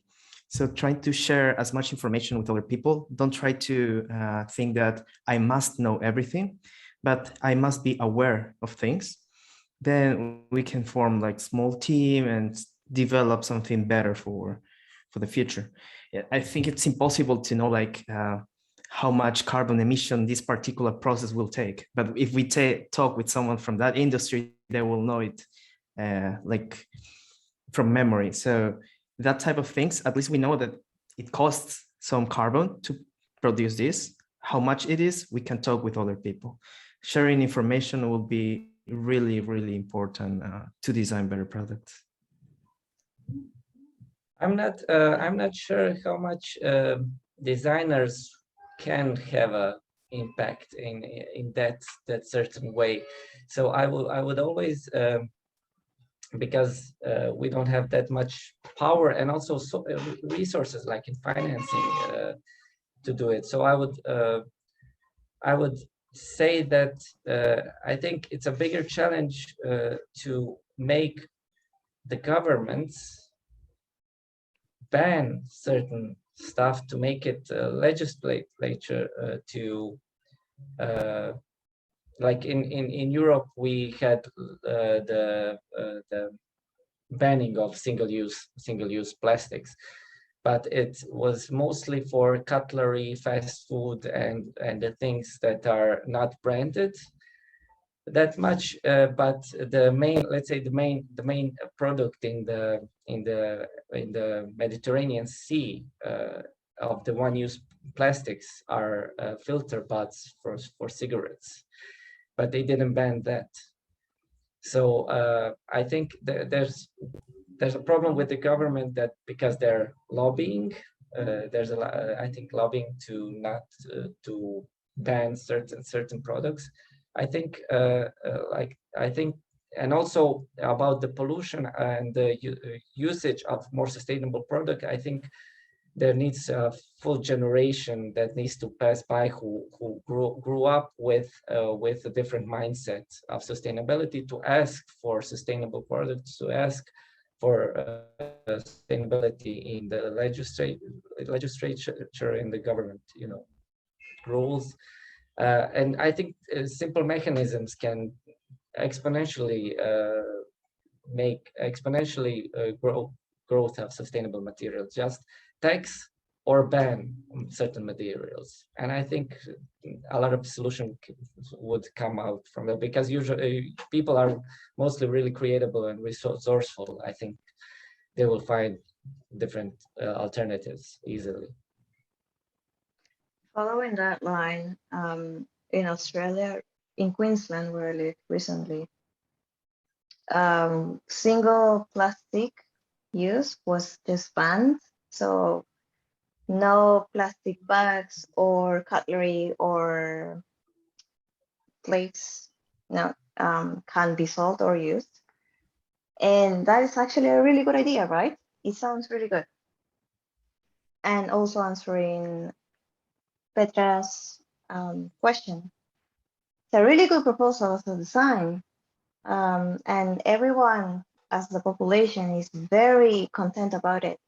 So trying to share as much information with other people. Don't try to think that I must know everything, but I must be aware of things. Then we can form like small team and develop something better for the future. I think it's impossible to know like how much carbon emission this particular process will take. But if we talk with someone from that industry, they will know it like from memory. So that type of things, at least we know that it costs some carbon to produce this. How much it is, we can talk with other people. Sharing information will be really, really important to design better products. I'm not sure how much designers can have a impact in that certain way. So I would always because we don't have that much power and also resources like in financing to do it. So I would say that I think it's a bigger challenge to make the governments ban certain stuff, to make it legislature to like in Europe we had the banning of single-use plastics, but it was mostly for cutlery, fast food, and the things that are not branded that much. But the main, let's say the main product in the Mediterranean Sea of the one-use plastics are filter buds for cigarettes, but they didn't ban that. So I think there's a problem with the government, that because they're lobbying, there's a lot, I think, lobbying to not to ban certain products. I think and also about the pollution and the usage of more sustainable product. I think there needs a full generation that needs to pass by who grew up with a different mindset of sustainability, to ask for sustainable products, to ask for sustainability in the legislature, in the government, rules. And I think simple mechanisms can exponentially make growth of sustainable materials. Just tax or ban certain materials. And I think a lot of solution would come out from that, because usually people are mostly really creatable and resourceful. I think they will find different alternatives easily. Following that line, in Australia, in Queensland, where I lived recently, single plastic use was just banned. So no plastic bags or cutlery or plates, no, can be sold or used. And that is actually a really good idea, right? It sounds really good. And also answering Petra's question. It's a really good proposal as a design. And everyone as the population is very content about it.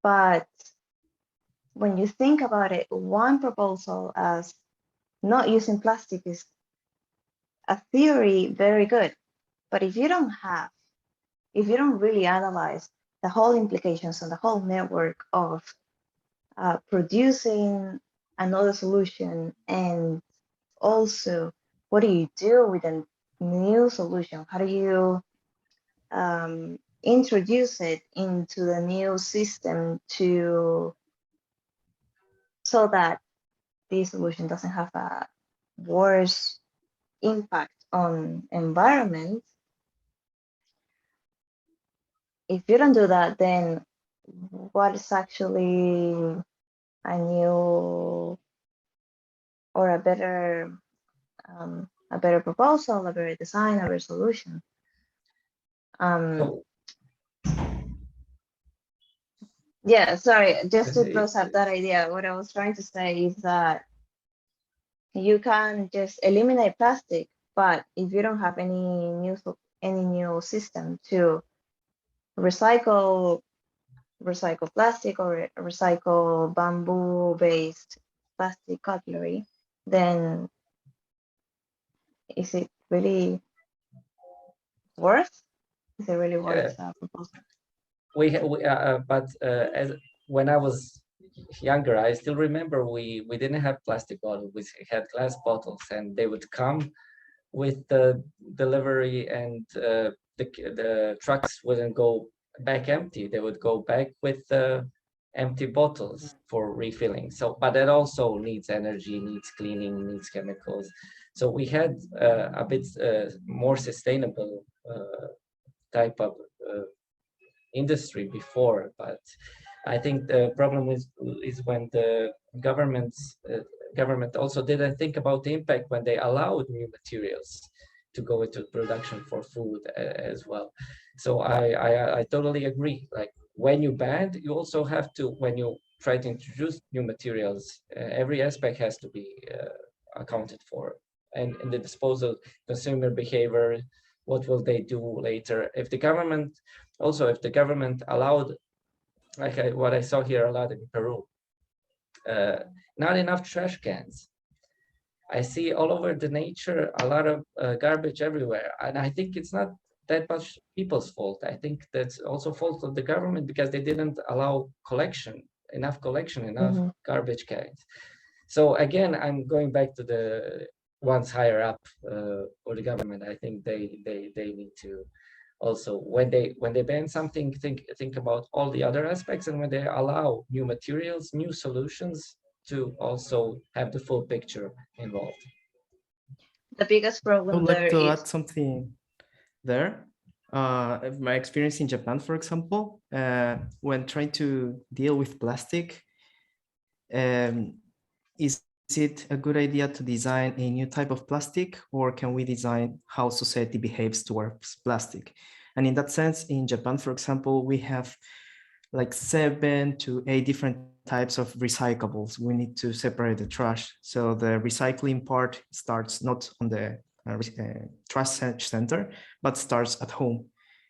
But when you think about it, one proposal as not using plastic is a theory very good. But if you don't really analyze the whole implications and the whole network of producing another solution, and also what do you do with a new solution? How do you introduce it into the new system so that this solution doesn't have a worse impact on environment? If you don't do that, then what is actually a new or a better proposal, a better design, a better solution? Yeah, sorry, just to close up that idea, what I was trying to say is that you can just eliminate plastic, but if you don't have any new system to recycle plastic or recycle bamboo-based plastic cutlery, then is it really worth? Is it really worth a proposal? As when I was younger, I still remember we didn't have plastic bottles, we had glass bottles, and they would come with the delivery, and the trucks wouldn't go back empty. They would go back with empty bottles for refilling. So, but that also needs energy, needs cleaning, needs chemicals. So we had a bit more sustainable type of industry before, but I think the problem is when the government also didn't think about the impact when they allowed new materials to go into production for food as well. So I totally agree. Like when you ban, you also have to, when you try to introduce new materials, every aspect has to be accounted for, and the disposal, consumer behavior, what will they do later? If the government allowed, like what I saw here a lot in Peru, not enough trash cans. I see all over the nature a lot of garbage everywhere, and I think it's not that much people's fault. I think that's also fault of the government, because they didn't allow enough garbage cans. So again, I'm going back to the ones higher up or the government. I think they need to also, when they ban something, think about all the other aspects, and when they allow new materials, new solutions, to also have the full picture involved. The biggest I problem would there like to is add something there. My experience in Japan, for example, when trying to deal with plastic, is it a good idea to design a new type of plastic, or can we design how society behaves towards plastic? And in that sense, in Japan, for example, we have like 7 to 8 different types of recyclables. We need to separate the trash. So the recycling part starts not on the trash center, but starts at home.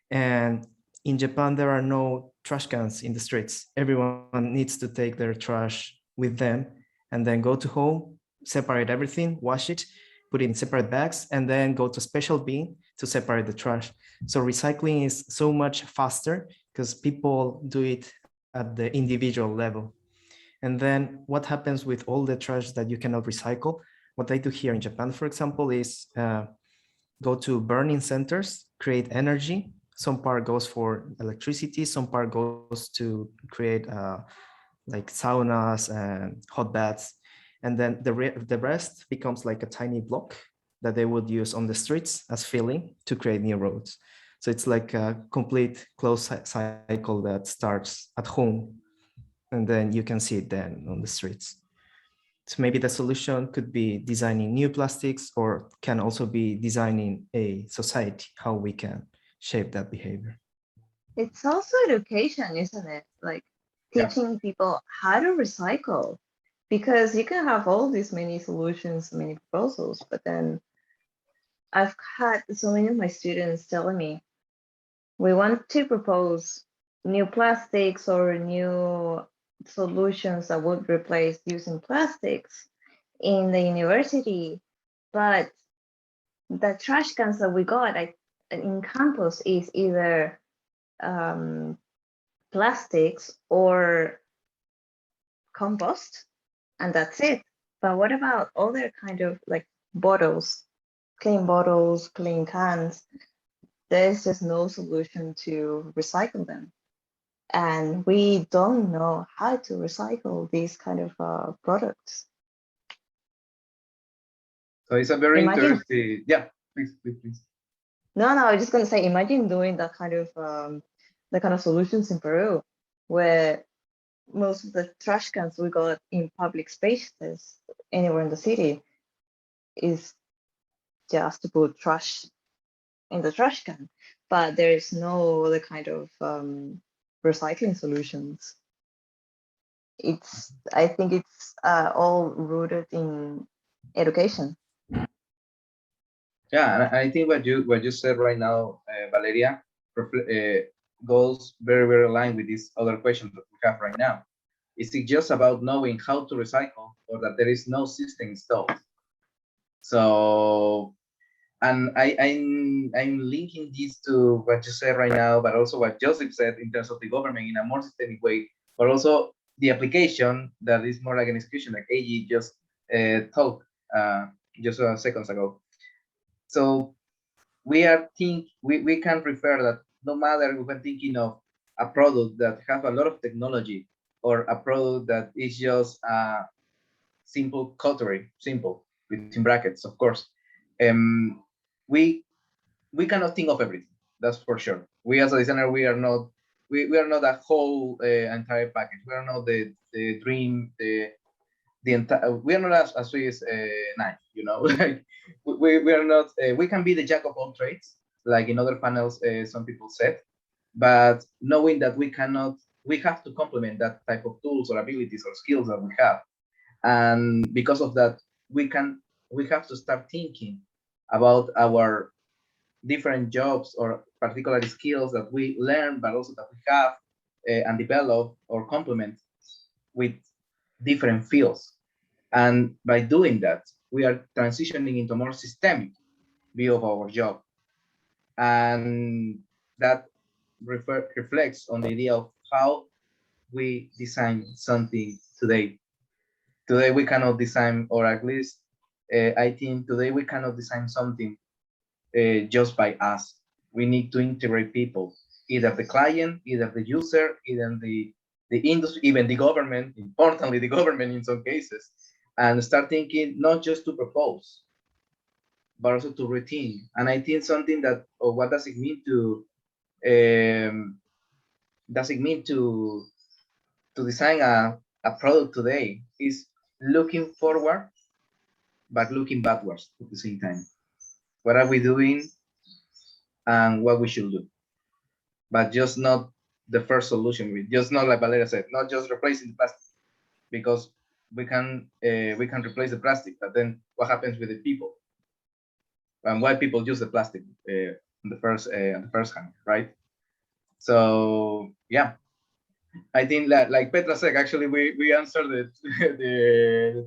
And in Japan, there are no trash cans in the streets. Everyone needs to take their trash with them and then go to home, separate everything, wash it, put it in separate bags, and then go to a special bin to separate the trash. So recycling is so much faster because people do it at the individual level. And then what happens with all the trash that you cannot recycle? What they do here in Japan, for example, is go to burning centers, create energy. Some part goes for electricity, some part goes to create like saunas and hot baths. And then the rest becomes like a tiny block that they would use on the streets as filling to create new roads. So it's like a complete closed cycle that starts at home, and then you can see it then on the streets. So maybe the solution could be designing new plastics, or can also be designing a society, how we can shape that behavior. It's also education, isn't it? Like teaching people how to recycle, because you can have all these many solutions, many proposals, but then I've had so many of my students telling me, we want to propose new plastics or new solutions that would replace using plastics in the university, but the trash cans that we got in campus is either plastics or compost, and that's it. But what about other kind of like bottles, clean cans? There's just no solution to recycle them. And we don't know how to recycle these kind of products. So it's a very Imagine, interesting. Yeah, please. no, I was just gonna say, imagine doing that kind of solutions in Peru, where most of the trash cans we got in public spaces anywhere in the city is just to put trash in the trash can, but there is no other kind of recycling solutions. I think it's all rooted in education. Yeah, and I think what you said right now, Valeria, goes very aligned with this other question that we have right now. Is it just about knowing how to recycle, or that there is no system installed? So, and I'm linking this to what you said right now, but also what Joseph said in terms of the government in a more systemic way, but also the application that is more like an execution, like AG just talked just seconds ago. So we can refer that no matter if we're thinking of a product that have a lot of technology, or a product that is just simple cutlery, simple between brackets, of course. We cannot think of everything. That's for sure. We as a designer, we are not a whole entire package. We are not the dream, the entire. We are not a Swiss knife, you know. Like we are not. We can be the jack of all trades, like in other panels, some people said, but knowing that we have to complement that type of tools or abilities or skills that we have, and because of that, we have to start thinking about our different jobs or particular skills that we learn, but also that we have and develop or complement with different fields. And by doing that, we are transitioning into a more systemic view of our job. And that reflects on the idea of how we design something today. Today we cannot design, or at least I think today we cannot design something just by us. We need to integrate people, either the client, either the user, either the industry, even the government, importantly the government in some cases, and start thinking not just to propose, but also to rethink. And I think something that, or what does it mean to design a product today is looking forward, but looking backwards at the same time. What are we doing and what we should do? But just not the first solution. We just not, like Valeria said, not just replacing the plastic, because we can replace the plastic, but then what happens with the people? And why people use the plastic on the first hand, right? So yeah, I think that, like Petra said, actually we answered the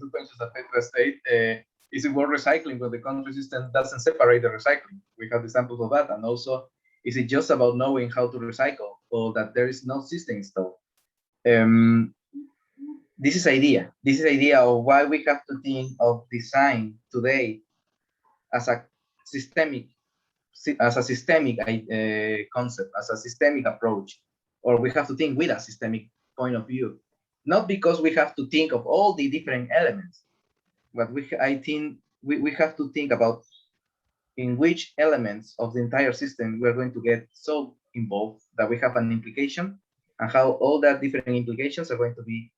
two questions that Petra said. Is it worth recycling when the country system doesn't separate the recycling? We have examples of that. And also, is it just about knowing how to recycle, or that there is no system installed? this is idea of why we have to think of design today as a systemic concept, as a systemic approach, or we have to think with a systemic point of view, not because we have to think of all the different elements, but I think we have to think about in which elements of the entire system we're going to get so involved that we have an implication, and how all that different implications are going to be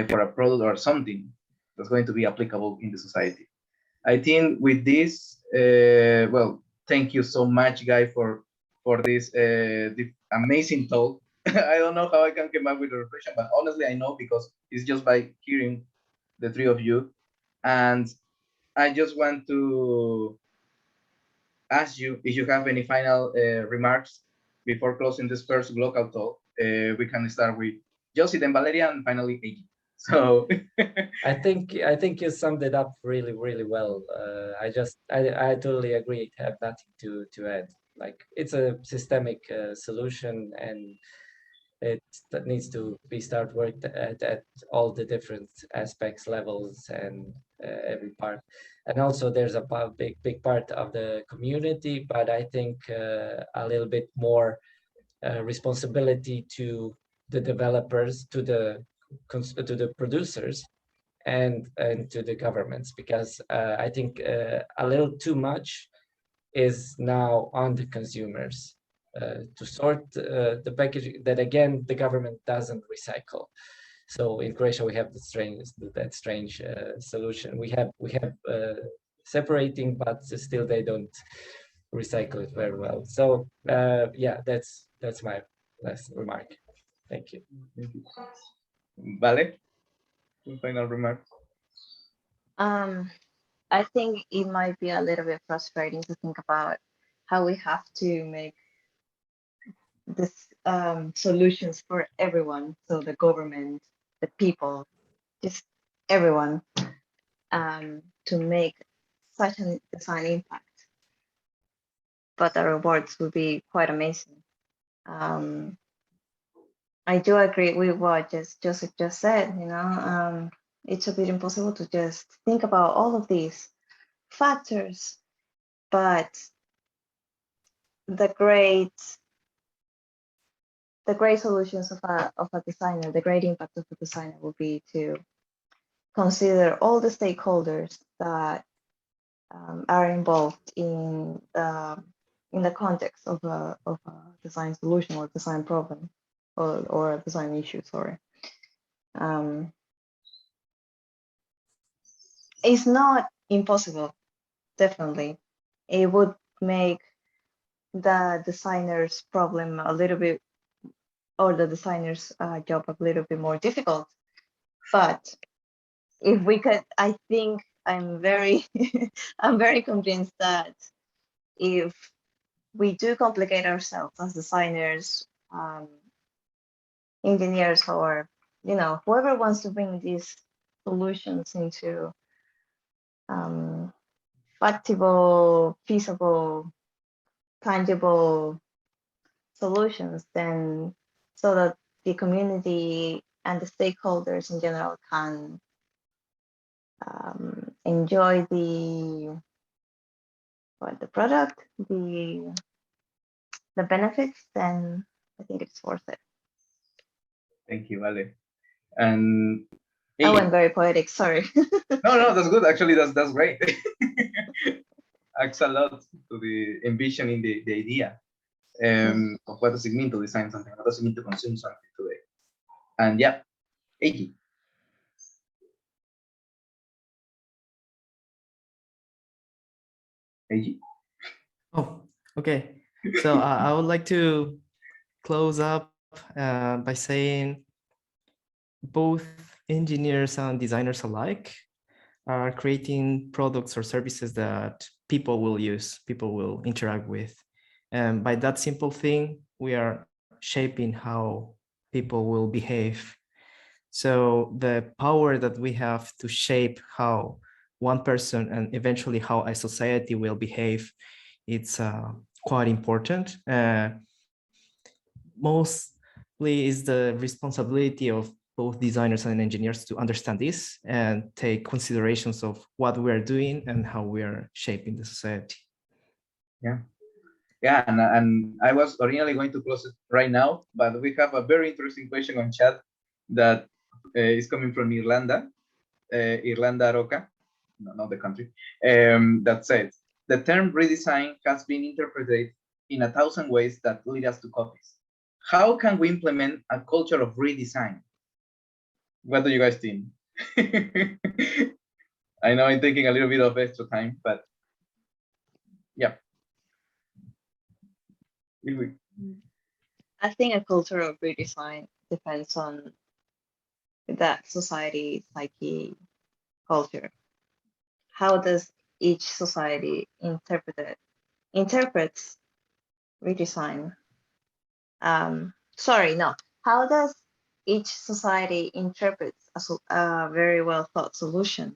for a product or something that's going to be applicable in the society. I think with this, well, thank you so much, Guy, for this amazing talk. I don't know how I can come up with a reflection, but honestly, I know because it's just by hearing the three of you. And I just want to ask you if you have any final remarks before closing this first Glocal talk. We can start with Josie, then Valeria, and finally Eiji. So I think you summed it up really well. I totally agree. Have nothing to add. Like, it's a systemic solution, and that needs to be start worked at all the different aspects, levels, and every part. And also there's a big part of the community, but I think a little bit more responsibility to the developers, to the producers, and to the governments, because I think a little too much is now on the consumers to sort the packaging that, again, the government doesn't recycle. So in Croatia we have that strange solution. We have separating, but still they don't recycle it very well. So yeah, that's my last remark. Thank you. Vale, final remarks. I think it might be a little bit frustrating to think about how we have to make this solutions for everyone. So the government, the people, just everyone, to make such a design impact. But the rewards would be quite amazing. I do agree with what Joseph just said. It's a bit impossible to just think about all of these factors, but the great solutions of a designer, the great impact of a designer will be to consider all the stakeholders that are involved in the context of a design solution or design problem or a design issue. Sorry. It's not impossible, definitely. It would make the designer's problem a little bit, or the designer's job a little bit more difficult. But if we could, I think I'm very, I'm very convinced that if we do complicate ourselves as designers, engineers, or whoever wants to bring these solutions into factible, feasible, tangible solutions, then so that the community and the stakeholders in general can enjoy the product, the benefits, then I think it's worth it. Thank you, Vale. And I went very poetic, sorry. no, that's good. Actually, that's great. Adds a lot to the envisioning the idea of what does it mean to design something, what does it mean to consume something today. And yeah, Eiji. Oh, okay. So I would like to close up by saying both engineers and designers alike are creating products or services that people will use, people will interact with. And by that simple thing, we are shaping how people will behave. So the power that we have to shape how one person and eventually how a society will behave, it's quite important. Mostly is the responsibility of both designers and engineers to understand this and take considerations of what we are doing and how we are shaping the society. Yeah, and I was originally going to close it right now, but we have a very interesting question on chat that is coming from Irlanda, Irlanda Roca, no, not the country, that says, the term redesign has been interpreted in 1,000 ways that lead us to copies. How can we implement a culture of redesign? What do you guys think? I know I'm taking a little bit of extra time, but yeah. I think a culture of redesign depends on that society, psyche, culture. How does each society interprets redesign? Sorry, no. How does each society interprets a very well thought solution?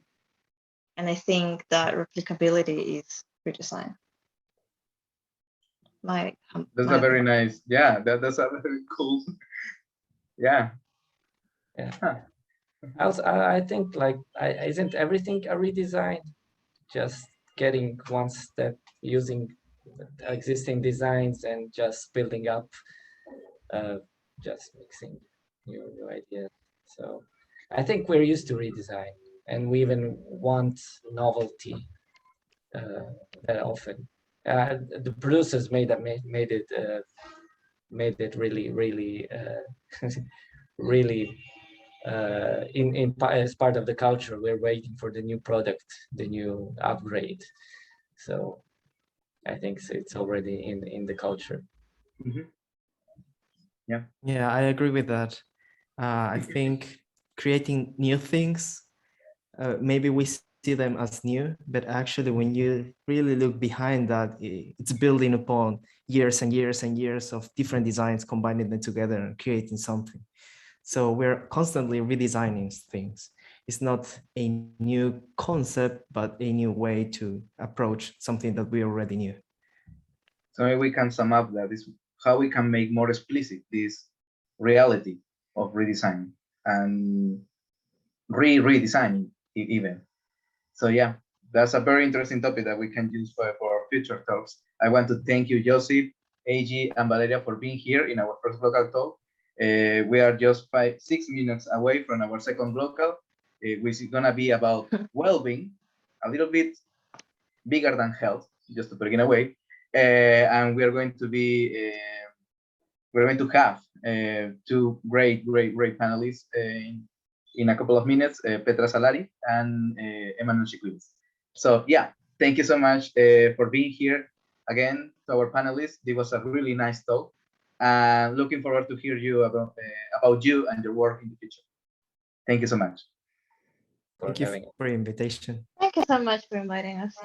And I think that replicability is redesign. That's a very nice, yeah, that's a very cool, yeah. Yeah. Huh. Also, I think like, isn't everything a redesign? Just getting one step using existing designs and just building up, just mixing new ideas. So I think we're used to redesign, and we even want novelty that often. The producers made it really really as part of the culture. We're waiting for the new product, the new upgrade. So I think it's already in the culture. Mm-hmm. Yeah, I agree with that. I think creating new things, maybe we see them as new, but actually when you really look behind that, it's building upon years and years and years of different designs, combining them together and creating something. So we're constantly redesigning things. It's not a new concept, but a new way to approach something that we already knew. So maybe we can sum up that is how we can make more explicit this reality of redesign and redesigning it even. So yeah, that's a very interesting topic that we can use for our future talks. I want to thank you, Joseph, AG, and Valeria for being here in our first Glocal talk. We are just 6 minutes away from our second Glocal, which is gonna be about well-being, a little bit bigger than health, just to put it in a way. And we are going to be, we're going to have two great panelists in a couple of minutes, Petra Salari and Emmanuel Chiquilis. So yeah, thank you so much for being here again to our panelists. It was a really nice talk, and looking forward to hear you about you and your work in the future. Thank you so much. Thank you for your invitation. Thank you so much for inviting us.